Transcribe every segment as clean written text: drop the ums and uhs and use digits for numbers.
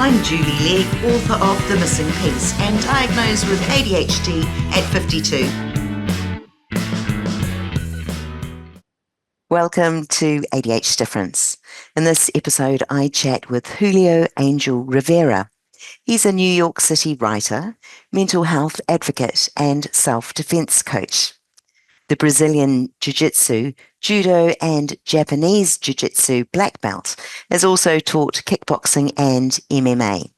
I'm Julie Legg, author of The Missing Piece and diagnosed with ADHD at 52. Welcome to ADH Difference. In this episode, I chat with Julio Angel Rivera. He's a New York City writer, mental health advocate, and self-defense coach. The Brazilian Jiu-Jitsu, Judo, and Japanese Jiu-Jitsu black belt has also taught kickboxing and MMA.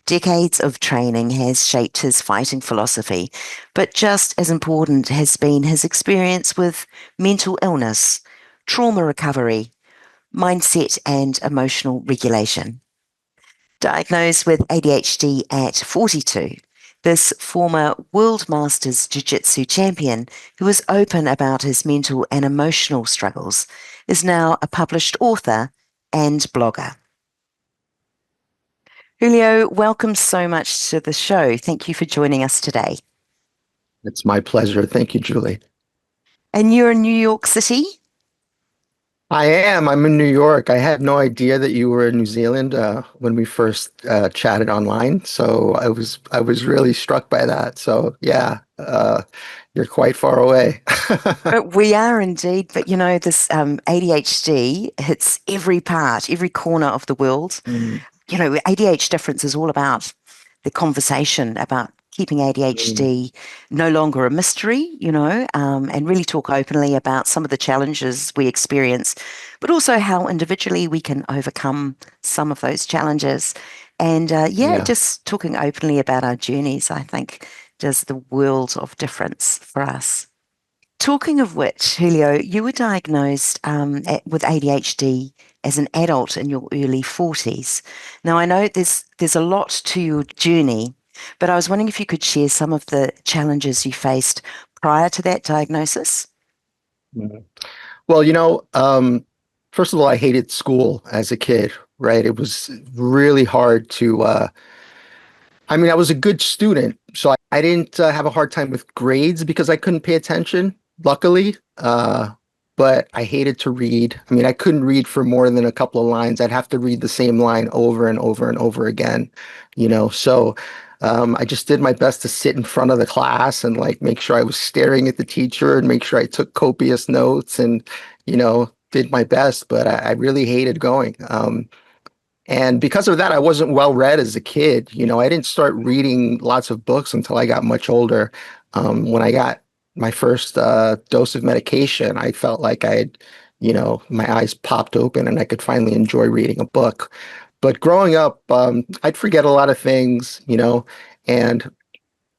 Decades of training has shaped his fighting philosophy, but just as important has been his experience with mental illness, trauma recovery, mindset, and emotional regulation. Diagnosed with ADHD at 42, this former World Masters Jiu-Jitsu champion, who was open about his mental and emotional struggles, is now a published author and blogger. Julio, welcome so much to the show. Thank you for joining us today. It's my pleasure. Thank you, Julie. And you're in New York City? I am. I'm in New York. I had no idea that you were in New Zealand when we first chatted online. So I was really struck by that. So yeah, you're quite far away. We are indeed, but you know, this ADHD hits every part, every corner of the world. Mm, You know, ADH Difference is all about the conversation about keeping mm, ADHD no longer a mystery, and really talk openly about some of the challenges we experience, but also how individually we can overcome some of those challenges. And yeah. just talking openly about our journeys, I think, does the world of difference for us. Talking of which, Julio, you were diagnosed with ADHD as an adult in your early 40s. Now, I know there's a lot to your journey, but I was wondering if you could share some of the challenges you faced prior to that diagnosis. Mm. Well, first of all, I hated school as a kid, right? It was really hard to I was a good student, so I didn't have a hard time with grades because I couldn't pay attention, luckily. But I hated to read. I couldn't read for more than a couple of lines. I'd have to read the same line over and over and over again, So I just did my best to sit in front of the class and like make sure I was staring at the teacher and make sure I took copious notes and, did my best. But I really hated going. And because of that, I wasn't well read as a kid. I didn't start reading lots of books until I got much older. When I got my first dose of medication, I felt like my eyes popped open and I could finally enjoy reading a book. But growing up, I'd forget a lot of things, and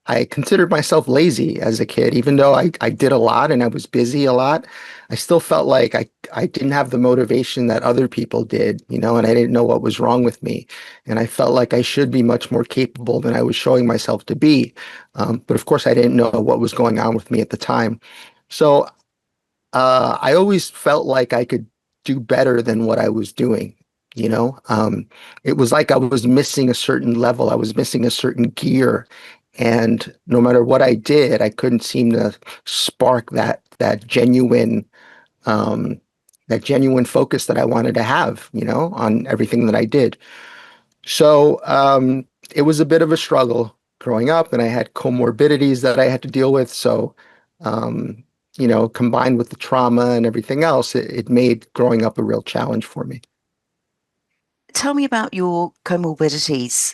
I considered myself lazy as a kid, even though I did a lot and I was busy a lot. I still felt like I didn't have the motivation that other people did, and I didn't know what was wrong with me. And I felt like I should be much more capable than I was showing myself to be. But of course, I didn't know what was going on with me at the time. So I always felt like I could do better than what I was doing. It was like I was missing a certain level. I was missing a certain gear, and no matter what I did, I couldn't seem to spark um, that genuine focus that I wanted to have, on everything that I did. So it was a bit of a struggle growing up, and I had comorbidities that I had to deal with. So, um, combined with the trauma and everything else, it made growing up a real challenge for me. Tell me about your comorbidities,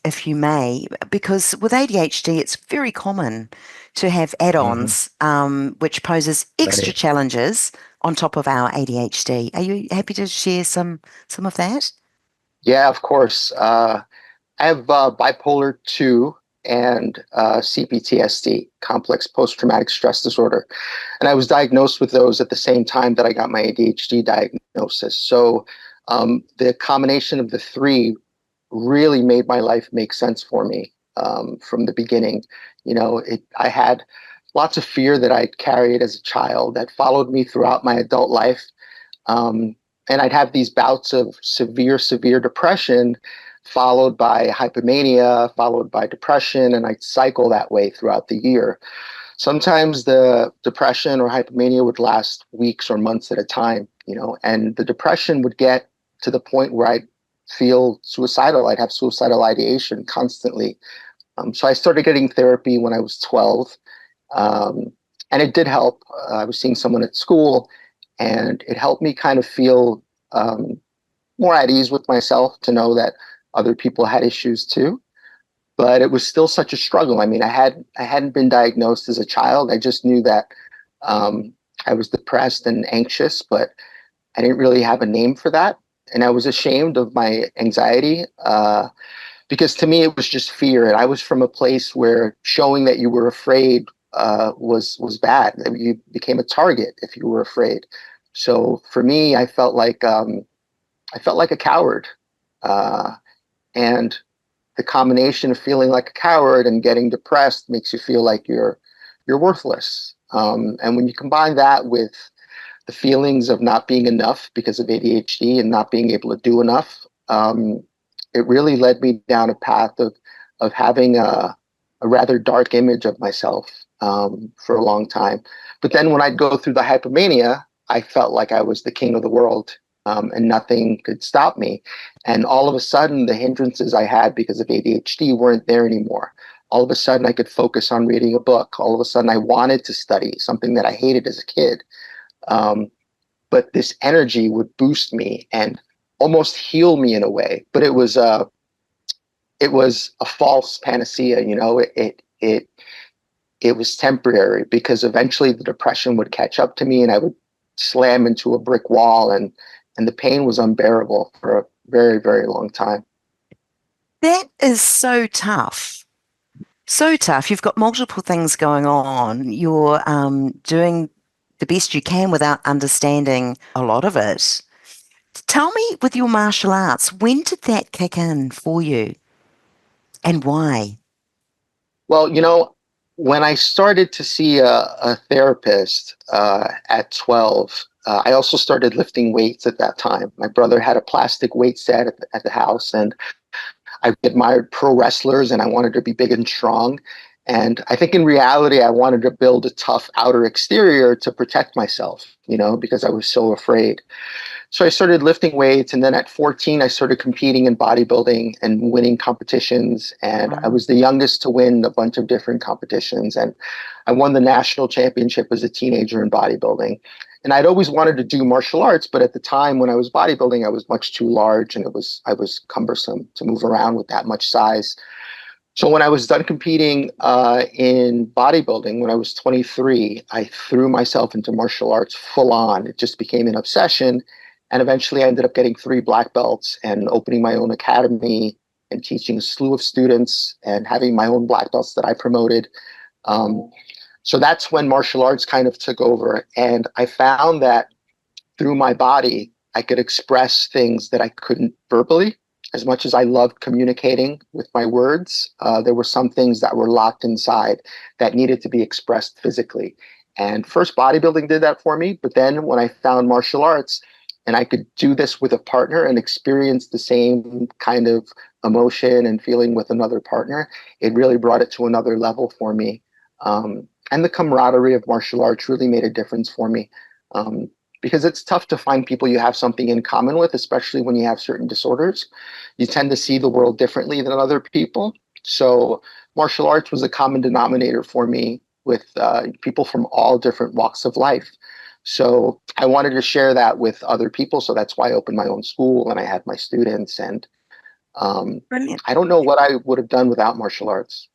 if you may, because with ADHD, it's very common to have Mhm. add-ons, which poses extra Right. challenges on top of our ADHD. Are you happy to share some of that? Yeah, of course. I have bipolar 2 and CPTSD, complex post-traumatic stress disorder. And I was diagnosed with those at the same time that I got my ADHD diagnosis. So the combination of the three really made my life make sense for me from the beginning. I had lots of fear that I'd carried as a child that followed me throughout my adult life. Um, and I'd have these bouts of severe depression, followed by hypomania, followed by depression, and I'd cycle that way throughout the year. Sometimes the depression or hypomania would last weeks or months at a time, and the depression would get to the point where I'd feel suicidal. I'd have suicidal ideation constantly. So I started getting therapy when I was 12. Um, and it did help. I was seeing someone at school, and it helped me kind of feel um, more at ease with myself to know that other people had issues too. But it was still such a struggle. I mean, I hadn't been diagnosed as a child. I just knew that um, I was depressed and anxious, but I didn't really have a name for that. And I was ashamed of my anxiety because to me it was just fear. And I was from a place where showing that you were afraid was bad. I mean, you became a target if you were afraid. So for me, I felt like a coward, uh, and the combination of feeling like a coward and getting depressed makes you feel like you're worthless. And when you combine that with the feelings of not being enough because of ADHD and not being able to do enough, it really led me down a path of having a rather dark image of myself for a long time. But then when I'd go through the hypomania, I felt like I was the king of the world, and nothing could stop me. And all of a sudden, the hindrances I had because of ADHD weren't there anymore. All of a sudden, I could focus on reading a book. All of a sudden, I wanted to study something that I hated as a kid. Um, but this energy would boost me and almost heal me in a way. But it was a false panacea. You know, it was temporary because eventually the depression would catch up to me and I would slam into a brick wall, and the pain was unbearable for a very, very long time. That is so tough. So tough. You've got multiple things going on. You're doing the best you can without understanding a lot of it. Tell me, with your martial arts, when did that kick in for you and why? Well, when I started to see a therapist at 12, I also started lifting weights at that time. My brother had a plastic weight set at the house, and I admired pro wrestlers and I wanted to be big and strong. And I think in reality, I wanted to build a tough outer exterior to protect myself, because I was so afraid. So I started lifting weights. And then at 14, I started competing in bodybuilding and winning competitions. And I Wow. was the youngest to win a bunch of different competitions. And I won the national championship as a teenager in bodybuilding. And I'd always wanted to do martial arts, but at the time when I was bodybuilding, I was much too large and I was cumbersome to move around with that much size. So when I was done competing in bodybuilding, when I was 23, I threw myself into martial arts full on. It just became an obsession. And eventually I ended up getting 3 black belts and opening my own academy and teaching a slew of students and having my own black belts that I promoted. Um, so that's when martial arts kind of took over. And I found that through my body, I could express things that I couldn't verbally. As much as I loved communicating with my words, there were some things that were locked inside that needed to be expressed physically. And first, bodybuilding did that for me. But then when I found martial arts and I could do this with a partner and experience the same kind of emotion and feeling with another partner, it really brought it to another level for me. And the camaraderie of martial arts really made a difference for me. Um, because it's tough to find people you have something in common with, especially when you have certain disorders. You tend to see the world differently than other people. So, martial arts was a common denominator for me with people from all different walks of life. So, I wanted to share that with other people. So, that's why I opened my own school and I had my students. And um, Brilliant. I don't know what I would have done without martial arts.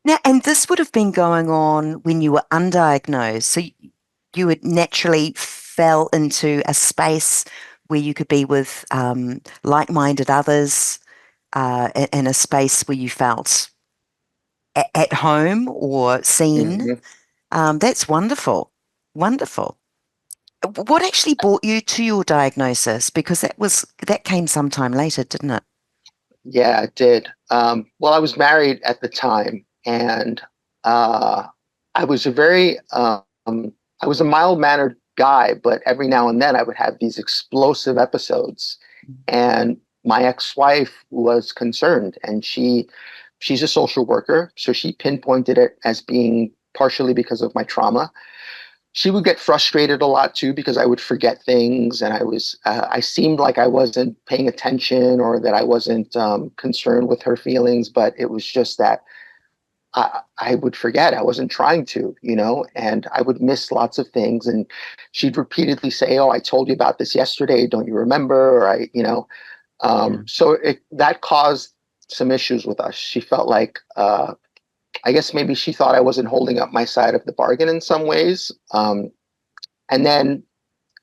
Now, and this would have been going on when you were undiagnosed. So you would naturally fell into a space where you could be with like-minded others in a space where you felt at home or seen. Mhm. That's wonderful. Wonderful. What actually brought you to your diagnosis? Because that came sometime later, didn't it? Yeah, it did. Well, I was married at the time, and uh, I was a very, I was a mild-mannered guy, but every now and then I would have these explosive episodes, and my ex-wife was concerned, and she's a social worker, so she pinpointed it as being partially because of my trauma. she would get frustrated a lot too because I would forget things, and I seemed like I wasn't paying attention or that I wasn't concerned with her feelings, but it was just that I would forget. I wasn't trying to, and I would miss lots of things. And she'd repeatedly say, "Oh, I told you about this yesterday. Don't you remember?" Or Yeah. so that caused some issues with us. She felt like, I guess maybe she thought I wasn't holding up my side of the bargain in some ways. And then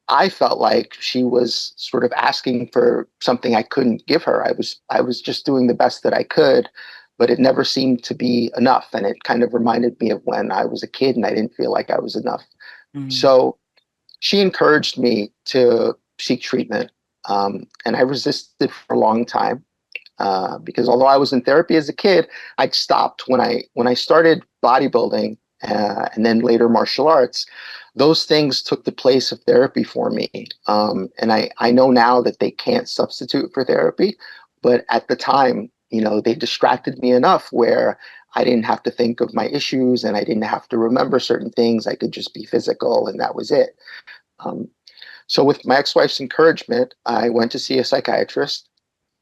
I felt like she was sort of asking for something I couldn't give her. I was just doing the best that I could, but it never seemed to be enough. And it kind of reminded me of when I was a kid and I didn't feel like I was enough. Mm. So she encouraged me to seek treatment. And I resisted for a long time because although I was in therapy as a kid, I'd stopped when I started bodybuilding and then later martial arts. Those things took the place of therapy for me, and I know now that they can't substitute for therapy. But at the time, they distracted me enough where I didn't have to think of my issues and I didn't have to remember certain things. I could just be physical, and that was it. Um, so, with my ex-wife's encouragement, I went to see a psychiatrist,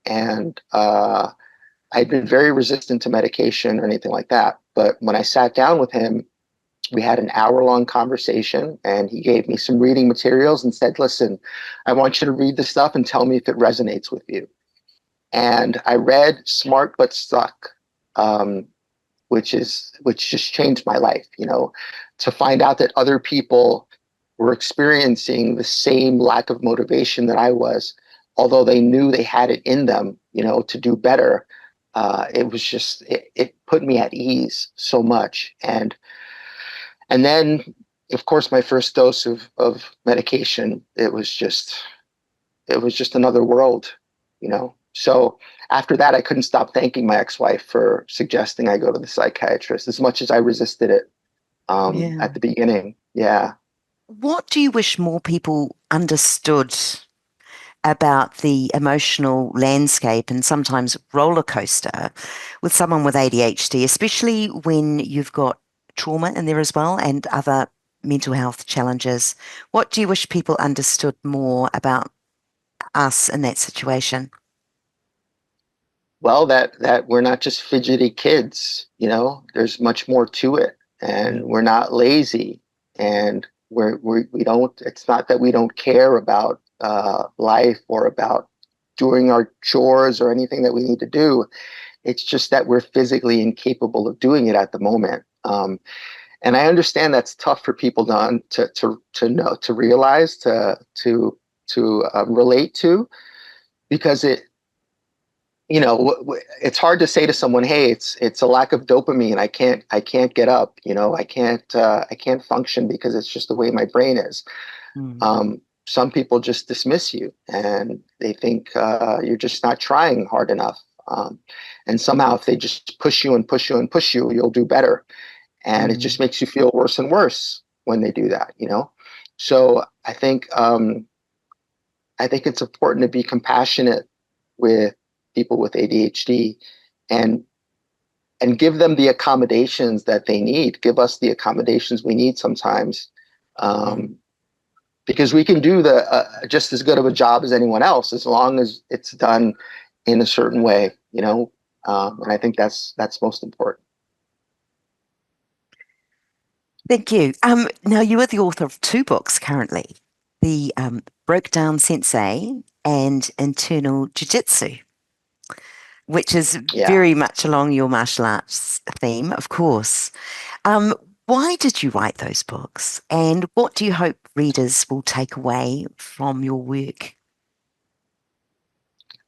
and I'd been very resistant to medication or anything like that. But when I sat down with him, we had an hour-long conversation, and he gave me some reading materials and said, "Listen, I want you to read this stuff and tell me if it resonates with you." And I read Smart But Stuck, um, which just changed my life. To find out that other people were experiencing the same lack of motivation that I was, although they knew they had it in them, to do better. It was just it put me at ease so much, and then of course my first dose of medication, it was just another world. So after that, I couldn't stop thanking my ex-wife for suggesting I go to the psychiatrist, as much as I resisted it Yeah. at the beginning. Yeah. What do you wish more people understood about the emotional landscape and sometimes roller coaster with someone with ADHD, especially when you've got trauma in there as well and other mental health challenges? What do you wish people understood more about us in that situation? Well, that we're not just fidgety kids. There's much more to it, and Mm. we're not lazy, and we don't. It's not that we don't care about life or about doing our chores or anything that we need to do. It's just that we're physically incapable of doing it at the moment. And I understand that's tough for people to know, to realize, to relate to, because it's hard to say to someone, "Hey, it's a lack of dopamine. I can't get up. I can't function because it's just the way my brain is." Mm. Some people just dismiss you and they think you're just not trying hard enough. And somehow, if they just push you and push you and push you, you'll do better. And it just Mm. makes you feel worse and worse when they do that. So I think it's important to be compassionate with people with ADHD, and give them the accommodations that they need. Give us the accommodations we need sometimes, Mm. um, because we can do the just as good of a job as anyone else as long as it's done in a certain way. And I think that's most important. Thank you. Now, you are the author of two books currently, the Broke Down Sensei and Internal Jiu-Jitsu, which is Yeah. very much along your martial arts theme, of course. Um, why did you write those books, and what do you hope readers will take away from your work?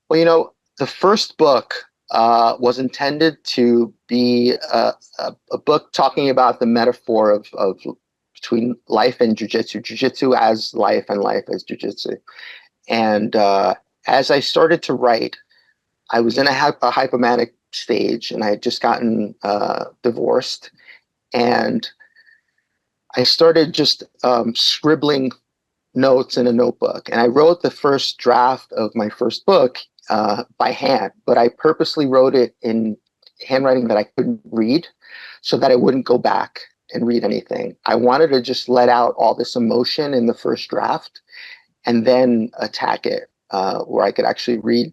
Well, the first book was intended to be a book talking about the metaphor of between life and jujitsu, jujitsu as life and life as jujitsu. And as I started to write, I was in a hypomanic stage, and I had just gotten divorced, and I started just scribbling notes in a notebook. And I wrote the first draft of my first book by hand, but I purposely wrote it in handwriting that I couldn't read so that I wouldn't go back. and read anything. I wanted to just let out all this emotion in the first draft and then attack it, where I could actually read,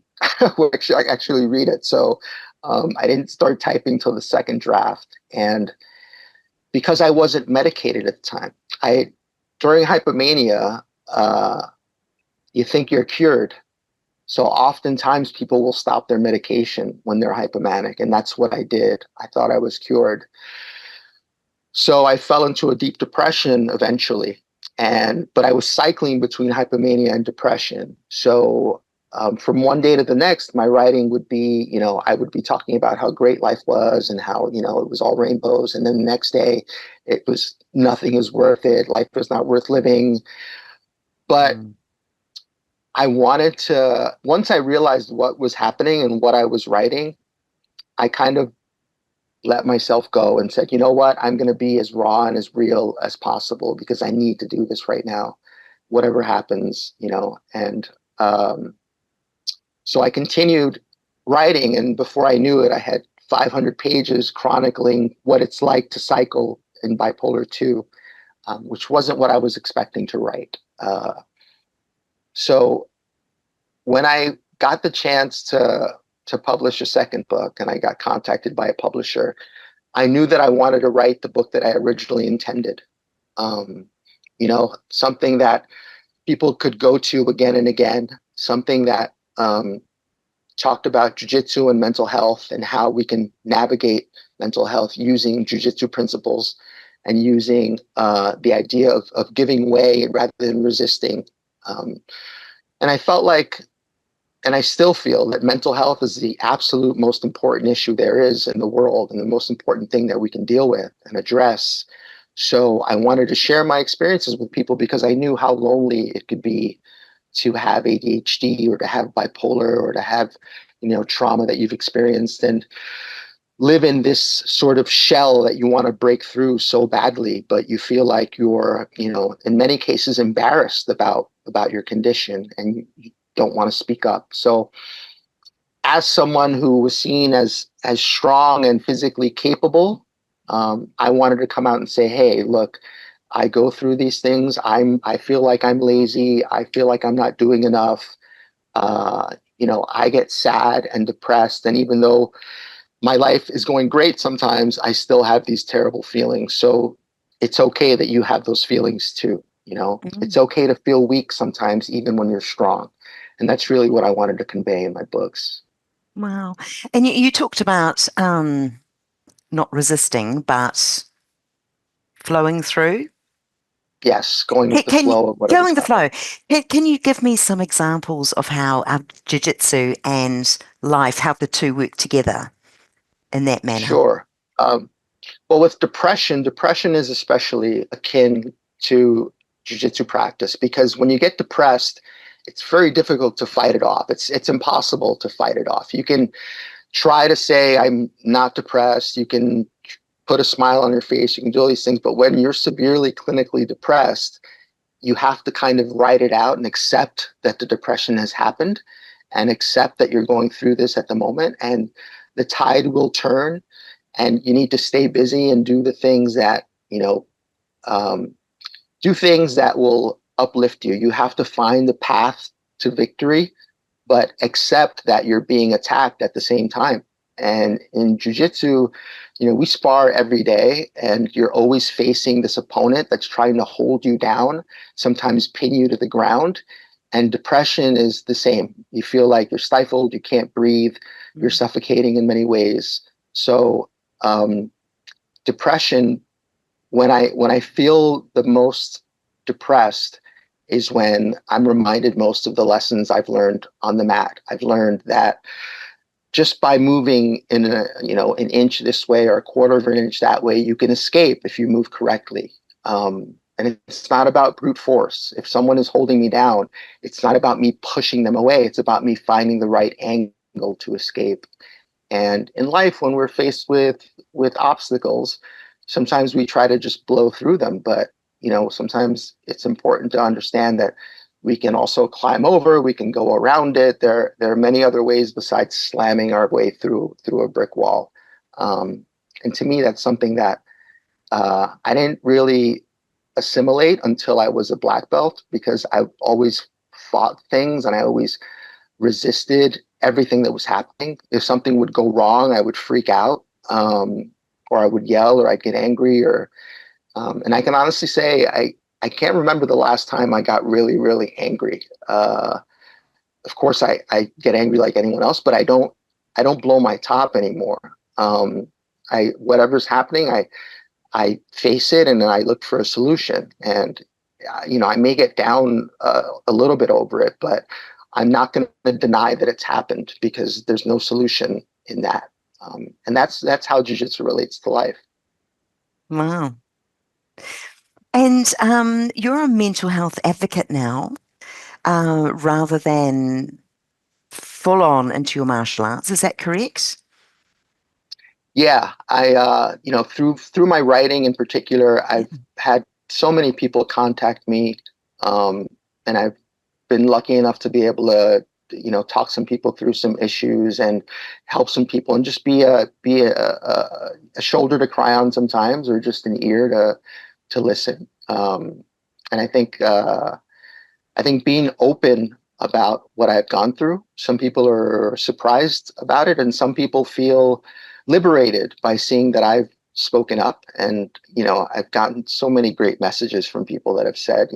where I actually read it. So I didn't start typing till the second draft, and because I wasn't medicated at the time, I during hypomania, you think you're cured. So oftentimes people will stop their medication when they're hypomanic, and that's what I did. I thought I was cured. So I fell into a deep depression eventually, and but I was cycling between hypomania and depression. So from one day to the next, my writing would be, I would be talking about how great life was and how, it was all rainbows. And then the next day, it was nothing is worth it. Life was not worth living. But Mm. I wanted to, once I realized what was happening and what I was writing, I kind of let myself go and said, you know what, I'm going to be as raw and as real as possible because I need to do this right now, whatever happens, And so I continued writing, and before I knew it, I had 500 pages chronicling what it's like to cycle in bipolar 2, which wasn't what I was expecting to write. So when I got the chance to publish a second book and I got contacted by a publisher, I knew that I wanted to write the book that I originally intended. Um, something that people could go to again and again, something that talked about jujitsu and mental health and how we can navigate mental health using jujitsu principles and using the idea of giving way rather than resisting. Um, and I felt like, and I still feel that mental health is the absolute most important issue there is in the world and the most important thing that we can deal with and address. So I wanted to share my experiences with people because I knew how lonely it could be to have ADHD or to have bipolar or to have, trauma that you've experienced and live in this sort of shell that you want to break through so badly, but you feel like you're, in many cases embarrassed about your condition and you don't want to speak up. So as someone who was seen as strong and physically capable, I wanted to come out and say, hey, look, I go through these things. I feel like I'm lazy. I feel like I'm not doing enough. I get sad and depressed. And even though my life is going great sometimes, I still have these terrible feelings. So it's okay that you have those feelings too. It's Mm. okay to feel weak sometimes, even when you're strong. And that's really what I wanted to convey in my books. Wow. And you talked about not resisting, but flowing through. Yes, going with the Can you flow of whatever's going the happening. flow? Can you give me some examples of how our jiu-jitsu and life, how the two work together in that manner? Sure. Um, well, with depression, depression is especially akin to jujitsu practice because when you get depressed, it's very difficult to fight it off. It's impossible to fight it off. You can try to say I'm not depressed. You can put a smile on your face. You can do all these things, but when you're severely clinically depressed, you have to kind of write it out and accept that the depression has happened and accept that you're going through this at the moment and the tide will turn and you need to stay busy and do the things that um, do things that will uplift you. You have to find the path to victory, but accept that you're being attacked at the same time. And in jujitsu, we spar every day, and you're always facing this opponent that's trying to hold you down, sometimes pin you to the ground. And depression is the same. You feel like you're stifled, you can't breathe, you're Mm. suffocating in many ways. So, um, depression, when I feel the most depressed, is when I'm reminded most of the lessons I've learned on the mat. I've learned that just by moving in an inch this way or a quarter of an inch that way, you can escape if you move correctly. And it's not about brute force. If someone is holding me down, it's not about me pushing them away. It's about me finding the right angle to escape. And in life, when we're faced with obstacles, sometimes we try to just blow through them. But sometimes it's important to understand that we can also climb over. We can go around it. There are many other ways besides slamming our way through a brick wall. And to me, that's something that I didn't really assimilate until I was a black belt because I always fought things and I always resisted everything that was happening. If something would go wrong, I would freak out, or I would yell, or I'd get angry, or and I can honestly say I can't remember the last time I got really really angry. Of course, I get angry like anyone else, but I don't blow my top anymore. I whatever's happening, I face it and then I look for a solution. And I may get down a little bit over it, but I'm not going to deny that it's happened because there's no solution in that. And that's how jujitsu relates to life. Wow. And you're a mental health advocate now, rather than full on into your martial arts. Is that correct? Yeah, I through my writing in particular, I've had so many people contact me, and I've been lucky enough to be able to talk some people through some issues and help some people and just be a shoulder to cry on sometimes, or just an ear to listen. And I think being open about what I've gone through, some people are surprised about it, and some people feel liberated by seeing that I've spoken up. And, I've gotten so many great messages from people that have said,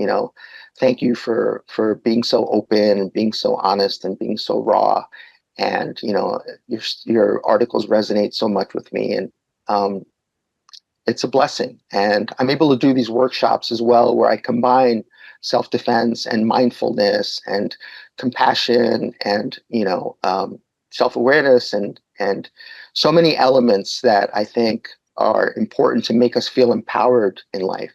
thank you for being so open and being so honest and being so raw. And, your articles resonate so much with me. And it's a blessing. And I'm able to do these workshops as well, where I combine self-defense and mindfulness and compassion and self-awareness and so many elements that I think are important to make us feel empowered in life,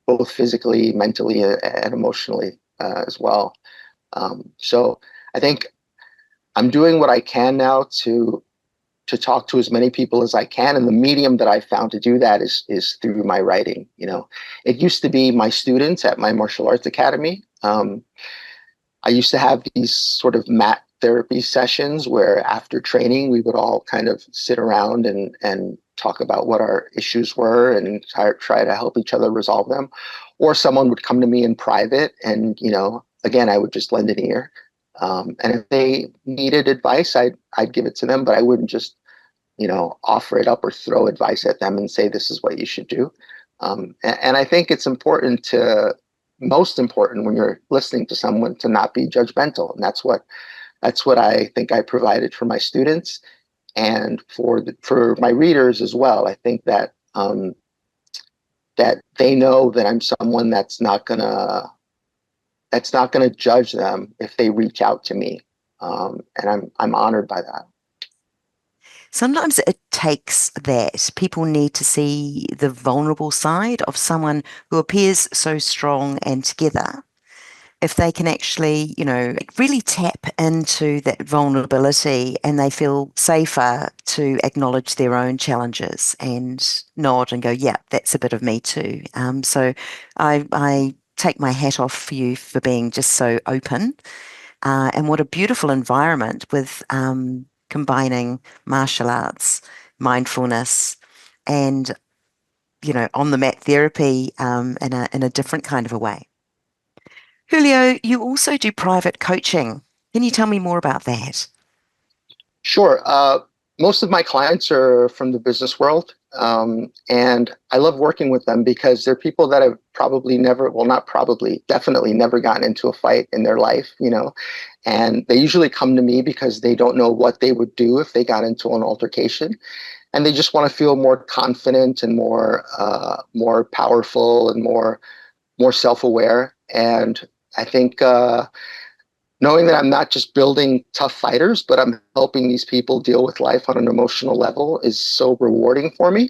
both physically, mentally, and emotionally as well. So I think I'm doing what I can now to talk to as many people as I can. And the medium that I found to do that is through my writing. It used to be my students at my martial arts academy. I used to have these sort of mat therapy sessions where after training we would all kind of sit around and talk about what our issues were and try to help each other resolve them. Or someone would come to me in private and, again, I would just lend an ear. And if they needed advice, I'd give it to them, but I wouldn't just offer it up or throw advice at them and say this is what you should do. And I think it's most important when you're listening to someone to not be judgmental, and that's what I think I provided for my students and for my readers as well. I think that that they know that I'm someone that's not gonna judge them if they reach out to me, and I'm honored by that. Sometimes it takes that. People need to see the vulnerable side of someone who appears so strong and together. If they can actually, really tap into that vulnerability and they feel safer to acknowledge their own challenges and nod and go, yeah, that's a bit of me too. So I take my hat off for you for being just so open. And what a beautiful environment with combining martial arts, mindfulness, and on the mat therapy in a different kind of a way. Julio, you also do private coaching. Can you tell me more about that? Sure. Most of my clients are from the business world. And I love working with them because they're people that have probably never, well, not probably, definitely never gotten into a fight in their life, and they usually come to me because they don't know what they would do if they got into an altercation. And they just want to feel more confident and more powerful and more self-aware. And I think, knowing that I'm not just building tough fighters, but I'm helping these people deal with life on an emotional level is so rewarding for me.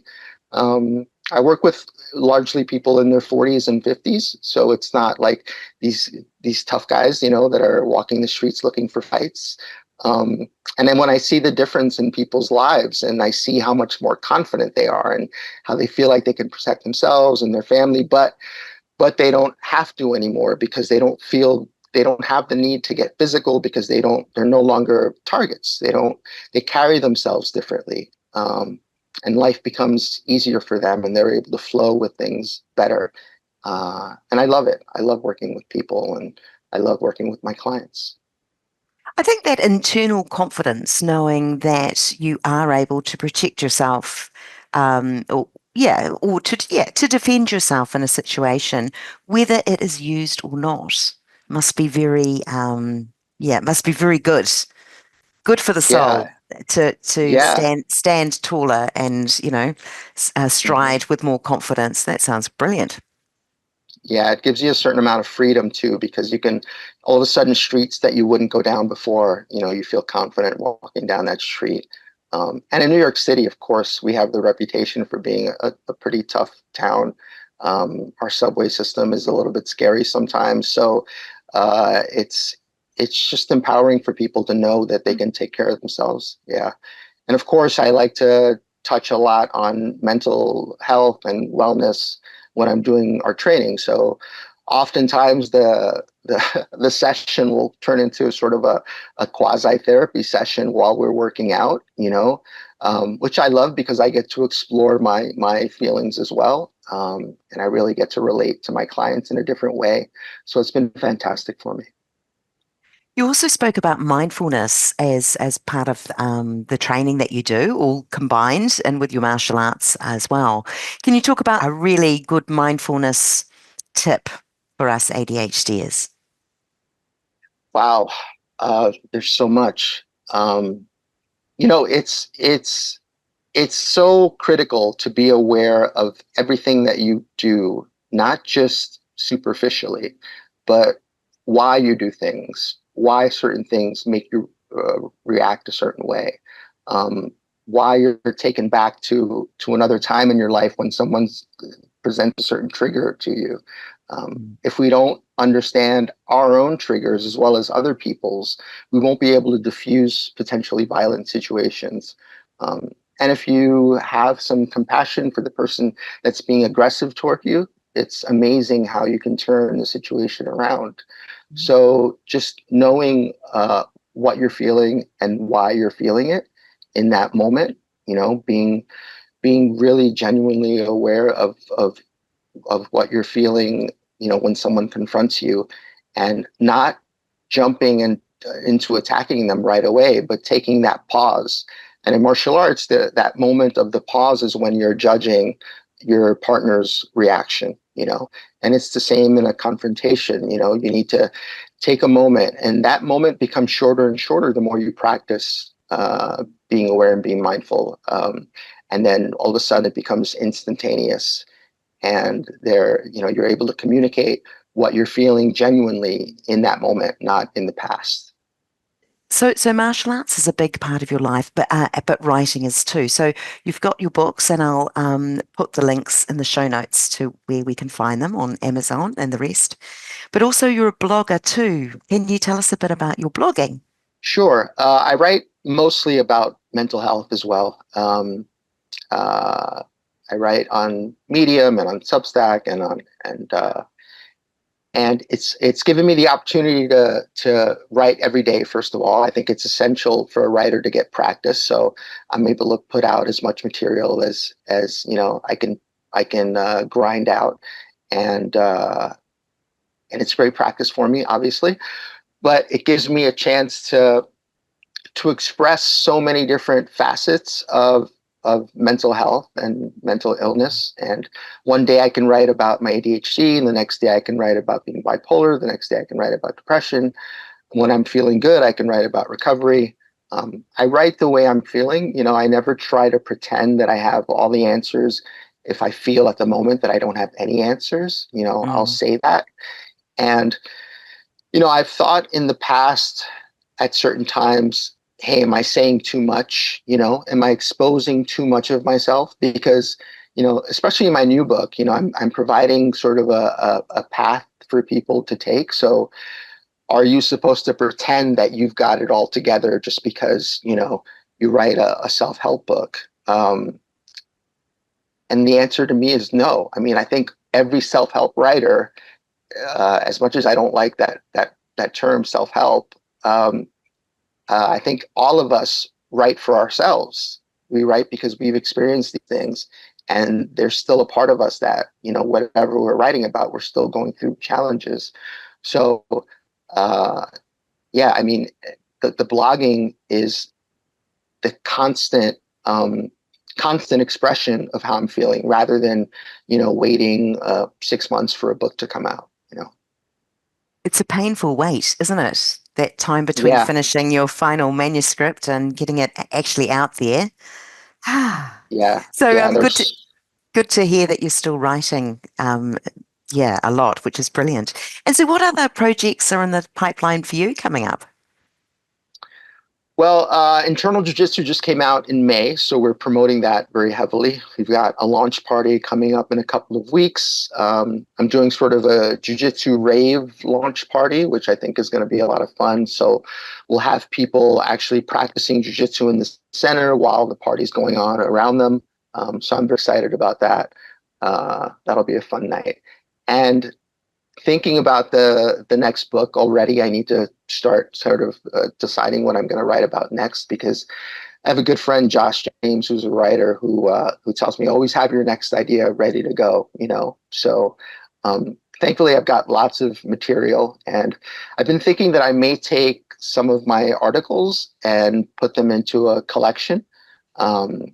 I work with largely people in their 40s and 50s, so it's not like these tough guys, that are walking the streets looking for fights. And then when I see the difference in people's lives and I see how much more confident they are and how they feel like they can protect themselves and their family, but they don't have to anymore because they don't have the need to get physical because they're no longer targets. They carry themselves differently. and life becomes easier for them, and they're able to flow with things better. And I love it. I love working with people, and I love working with my clients. I think that internal confidence, knowing that you are able to protect yourself, or yeah, or to defend yourself in a situation, whether it is used or not, must be very, it must be very good, good for the soul Yeah, to yeah. stand taller and Mhm. stride with more confidence. That sounds brilliant. Yeah, it gives you a certain amount of freedom too, because you can all of a sudden streets that you wouldn't go down before, you feel confident walking down that street. And in New York City, of course, we have the reputation for being a pretty tough town. Our subway system is a little bit scary sometimes, so it's just empowering for people to know that they can take care of themselves. Yeah, and of course, I like to touch a lot on mental health and wellness when I'm doing our training. So oftentimes the session will turn into sort of a quasi therapy session while we're working out, which I love because I get to explore my feelings as well. And I really get to relate to my clients in a different way. So it's been fantastic for me. You also spoke about mindfulness as part of the training that you do, all combined, and with your martial arts as well. Can you talk about a really good mindfulness tip for us ADHDers? Wow. There's so much. Um, you know, it's so critical to be aware of everything that you do, not just superficially, but why you do things, why certain things make you react a certain way, um, why you're taken back to another time in your life when someone's presents a certain trigger to you. Mm. If we don't understand our own triggers as well as other people's, we won't be able to diffuse potentially violent situations. Um, and if you have some compassion for the person that's being aggressive toward you, it's amazing how you can turn the situation around. So just knowing what you're feeling and why you're feeling it in that moment, being really genuinely aware of what you're feeling, when someone confronts you, and not jumping into attacking them right away, but taking that pause. And in martial arts, that moment of the pause is when you're judging your partner's reaction, and it's the same in a confrontation. You need to take a moment, and that moment becomes shorter and shorter the more you practice being aware and being mindful. And then all of a sudden it becomes instantaneous, and you're able to communicate what you're feeling genuinely in that moment, not in the past. So martial arts is a big part of your life, but writing is too. So you've got your books, and I'll put the links in the show notes to where we can find them on Amazon and the rest. But also, you're a blogger too. Can you tell us a bit about your blogging? Sure. I write mostly about mental health as well. Uh, I write on Medium and on Substack and it's given me the opportunity to write every day. First of all, I think it's essential for a writer to get practice, so I'm able to put out as much material as I can grind out, and uh, and it's great practice for me, obviously. But it gives me a chance to express so many different facets of mental health and mental illness. And one day I can write about my ADHD, and the next day I can write about being bipolar. The next day I can write about depression. When I'm feeling good, I can write about recovery. I write the way I'm feeling. I never try to pretend that I have all the answers. If I feel at the moment that I don't have any answers, I'll Mm. say that. And I've thought in the past at certain times, hey, am I saying too much? Am I exposing too much of myself? Because, especially in my new book, I'm providing sort of a path for people to take. So are you supposed to pretend that you've got it all together just because, you write a self-help book? And the answer to me is no. I mean, I think every self-help writer, as much as I don't like that term self-help, I think all of us write for ourselves. We write because we've experienced these things, and there's still a part of us that, whatever we're writing about, we're still going through challenges. So, uh, yeah, I mean, the blogging is the um, constant expression of how I'm feeling, rather than, waiting 6 months for a book to come out. It's a painful wait, isn't it? That time between Yeah, finishing your final manuscript and getting it actually out there. yeah, So yeah. good to hear that you're still writing. Yeah, a lot, which is brilliant. And so, what other projects are in the pipeline for you coming up? Well, Internal Jiu-Jitsu just came out in May, so we're promoting that very heavily. We've got a launch party coming up in a couple of weeks. I'm doing sort of a Jiu-Jitsu rave launch party, which I think is going to be a lot of fun. So we'll have people actually practicing Jiu-Jitsu in the center while the party's going on around them. So I'm very excited about that. That'll be a fun night. And thinking about the next book already. I need to start sort of deciding what I'm going to write about next, because I have a good friend, Josh James, who's a writer, who tells me always have your next idea ready to go. So thankfully I've got lots of material, and I've been thinking that I may take some of my articles and put them into a collection. Um,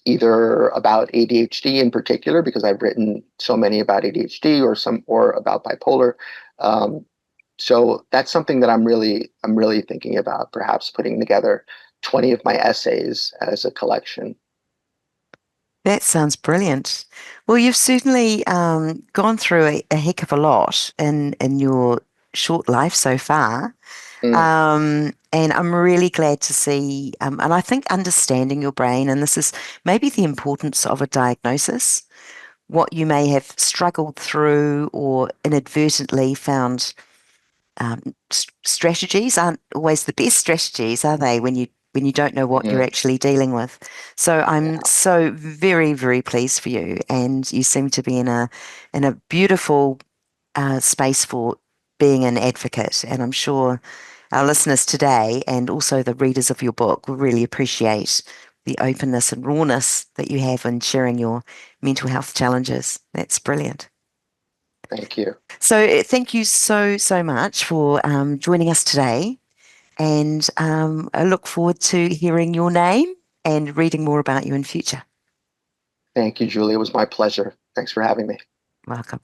Either about ADHD in particular, because I've written so many about ADHD, or about bipolar. Um, so that's something that I'm really thinking about, perhaps putting together 20 of my essays as a collection. That sounds brilliant. Well, you've certainly gone through a heck of a lot in your short life so far. Mm, And I'm really glad to see, and I think understanding your brain, and this is maybe the importance of a diagnosis, what you may have struggled through or inadvertently found strategies aren't always the best strategies, are they, when you don't know what you're mhm. actually dealing with. So I'm Yeah, so very, very pleased for you, and you seem to be in a beautiful space for being an advocate. And I'm sure our listeners today and also the readers of your book will really appreciate the openness and rawness that you have in sharing your mental health challenges. That's brilliant. thank you. So, thank you so, so much for joining us today. And I look forward to hearing your name and reading more about you in future. Thank you, Julie. It was my pleasure. Thanks for having me. Welcome.